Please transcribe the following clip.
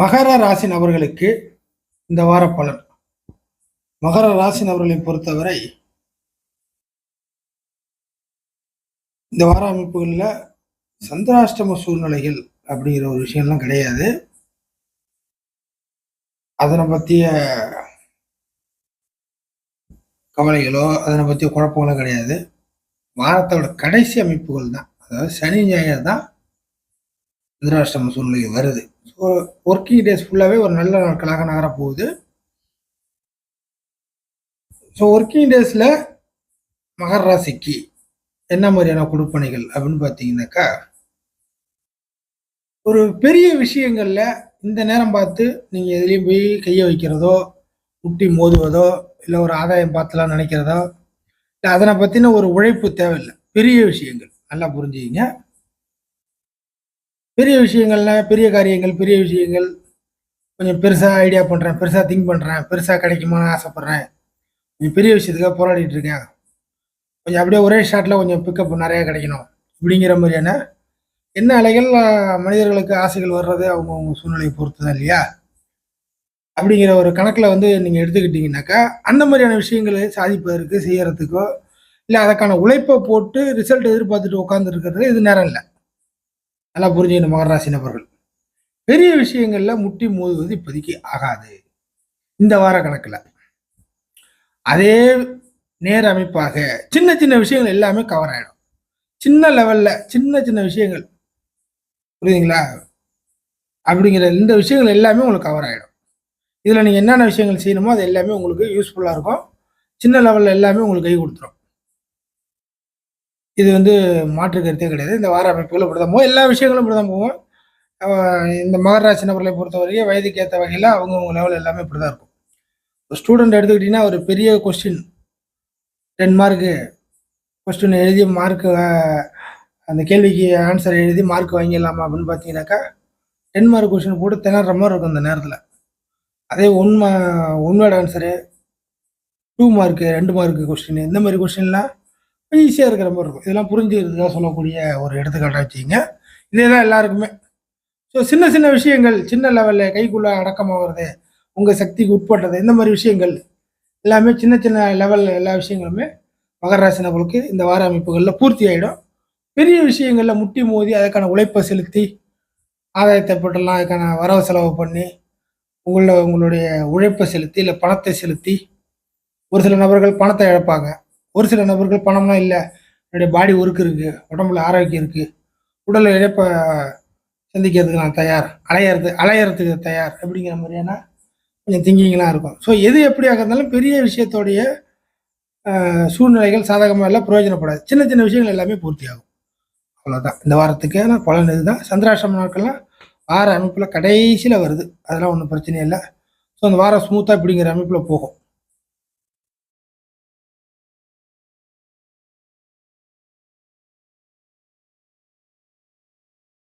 மகர ராசி நபர்களுக்கு இந்த வார பலன். மகர ராசி நபர்களை பொறுத்தவரை இந்த வார அமைப்புகளில் சந்திராஷ்டம சூழ்நிலைகள் அப்படிங்கிற ஒரு விஷயம்லாம் கிடையாது. அதனை பற்றிய கவலைகளோ அதனை பற்றிய குழப்பங்களோ கிடையாது. வாரத்தோட கடைசி அமைப்புகள் தான், அதாவது சனி ஞாயிறு தான் சந்திராஷ்டம சூழ்நிலைகள் வருது. ஸோ ஒர்க்கிங் டேஸ் ஃபுல்லாகவே ஒரு நல்ல நாட்களாக நகரப்போகுது. ஸோ ஒர்க்கிங் டேஸில் மகர ராசிக்கு என்ன மாதிரியான கொடுப்பனைகள் அப்படின்னு பார்த்தீங்கன்னாக்கா, ஒரு பெரிய விஷயங்கள்ல இந்த நேரம் பார்த்து நீங்கள் எதுலேயும் போய் கையை வைக்கிறதோ, முட்டி மோதுவதோ, இல்லை ஒரு ஆதாயம் பார்த்துலாம் நினைக்கிறதோ, இல்லை அதனை பற்றின ஒரு உழைப்பு தேவையில்லை. பெரிய விஷயங்கள் நல்லா புரிஞ்சுக்கிங்க. பெரிய விஷயங்கள்ல பெரிய காரியங்கள், பெரிய விஷயங்கள் கொஞ்சம் பெருசாக ஐடியா பண்ணுறேன், பெருசாக திங்க் பண்ணுறேன், பெருசாக கிடைக்குமான்னு ஆசைப்பட்றேன், கொஞ்சம் பெரிய விஷயத்துக்காக போராடிட்டு இருக்கேன், கொஞ்சம் அப்படியே ஒரே ஷாட்டில் கொஞ்சம் பிக்கப் நிறையா கிடைக்கணும் இப்படிங்கிற மாதிரியான என்ன அலைகள் மனிதர்களுக்கு ஆசைகள் வர்றது அவங்க சூழ்நிலையை பொறுத்து தான் இல்லையா? அப்படிங்கிற ஒரு கணக்கில் நீங்கள் எடுத்துக்கிட்டிங்கனாக்கா, அந்த மாதிரியான விஷயங்களை சாதிப்பதற்கு செய்யறதுக்கோ, இல்லை அதற்கான உழைப்பை போட்டு ரிசல்ட் எதிர்பார்த்துட்டு உட்கார்ந்து இருக்கிறது இது நேரம் இல்லை. நல்லா புரிஞ்சுக்கணும் மகர ராசி நபர்கள். பெரிய விஷயங்கள்ல முட்டி மோதுவது இப்போதைக்கு ஆகாது இந்த வார கணக்குல. அதே நேர அமைப்பாக சின்ன சின்ன விஷயங்கள் எல்லாமே கவர் ஆயிடும். சின்ன லெவல்ல சின்ன சின்ன விஷயங்கள், புரியுதுங்களா? அப்படிங்கிற இந்த விஷயங்கள் எல்லாமே உங்களுக்கு கவர் ஆயிடும். இதுல நீங்க என்னென்ன விஷயங்கள் செய்யணுமோ அது எல்லாமே உங்களுக்கு யூஸ்ஃபுல்லா இருக்கும். சின்ன லெவல்ல எல்லாமே உங்களுக்கு கை கொடுத்துரும். இது மாற்று கருத்தே கிடையாது. இந்த வார அமைப்புகள் இப்படிதான் போகும். எல்லா விஷயங்களும் இப்படிதான் போகும். இந்த மகர ராசி நபர்களை பொறுத்தவரைக்கும் வயதுக்கு ஏற்ற வகையில் அவங்கவுங்க லெவல் எல்லாமே இப்படி தான் இருக்கும். ஒரு ஸ்டூடெண்ட் எடுத்துக்கிட்டிங்கன்னா ஒரு பெரிய கொஸ்டின் 10 மார்க்கு கொஸ்டின் எழுதி மார்க்கு அந்த கேள்விக்கு ஆன்சர் எழுதி மார்க் வாங்கிடலாமா அப்படின்னு பார்த்தீங்கன்னாக்கா 10 மார்க் கொஸ்டின் போட்டு திணற மாதிரி இருக்கும் அந்த நேரத்தில். அதே one answer 2 mark 2 mark question இந்த மாதிரி கொஸ்டின்லாம் ஈஸியாக இருக்கிற மாதிரி இருக்கும். இதெல்லாம் புரிஞ்சுக்கிறதுக்காக சொல்லக்கூடிய ஒரு எடுத்துக்காட்டாக வச்சுக்கிங்க. இதெல்லாம் எல்லாருக்குமே. ஸோ சின்ன சின்ன விஷயங்கள் சின்ன லெவலில் கைக்குள்ளே அடக்கமாகிறது, உங்கள் சக்திக்கு உட்பட்டது, இந்த மாதிரி விஷயங்கள் எல்லாமே சின்ன சின்ன லெவலில் எல்லா விஷயங்களுமே மகர ராசி நபர்களுக்கு இந்த வார அமைப்புகளில் பூர்த்தி ஆகிடும். பெரிய விஷயங்களில் முட்டி மோதி அதுக்கான உழைப்பை செலுத்தி ஆதாயத்தை பெற்றலாம், அதுக்கான வரவு செலவு பண்ணி உங்களுடைய உழைப்பை செலுத்தி இல்லை பணத்தை செலுத்தி, ஒரு சில நபர்கள் பணத்தை இழப்பாங்க, ஒரு சில நபர்கள் பணம்லாம் இல்லை என்னுடைய பாடி ஒர்க்கு இருக்குது, உடம்புல ஆரோக்கியம் இருக்குது, உடல் இழப்பை சந்திக்கிறதுக்கு நான் தயார், அலையறதுக்கு தயார் அப்படிங்கிற மாதிரியான கொஞ்சம் திங்கிங்லாம் இருக்கும். ஸோ எது எப்படியாக இருந்தாலும் பெரிய விஷயத்தோடைய சூழ்நிலைகள் சாதகமாக எல்லாம் பிரயோஜனப்படாது. சின்ன சின்ன விஷயங்கள் எல்லாமே பூர்த்தி ஆகும். அவ்வளோதான் இந்த வாரத்துக்கான பலன். இதுதான் சந்திராஷ்டம நாட்கள்லாம் வார அமைப்பில் கடைசியில் வருது. அதெல்லாம் ஒன்றும் பிரச்சனை இல்லை. ஸோ அந்த வாரம் ஸ்மூத்தாக இப்படிங்கிற அமைப்பில் போகும்.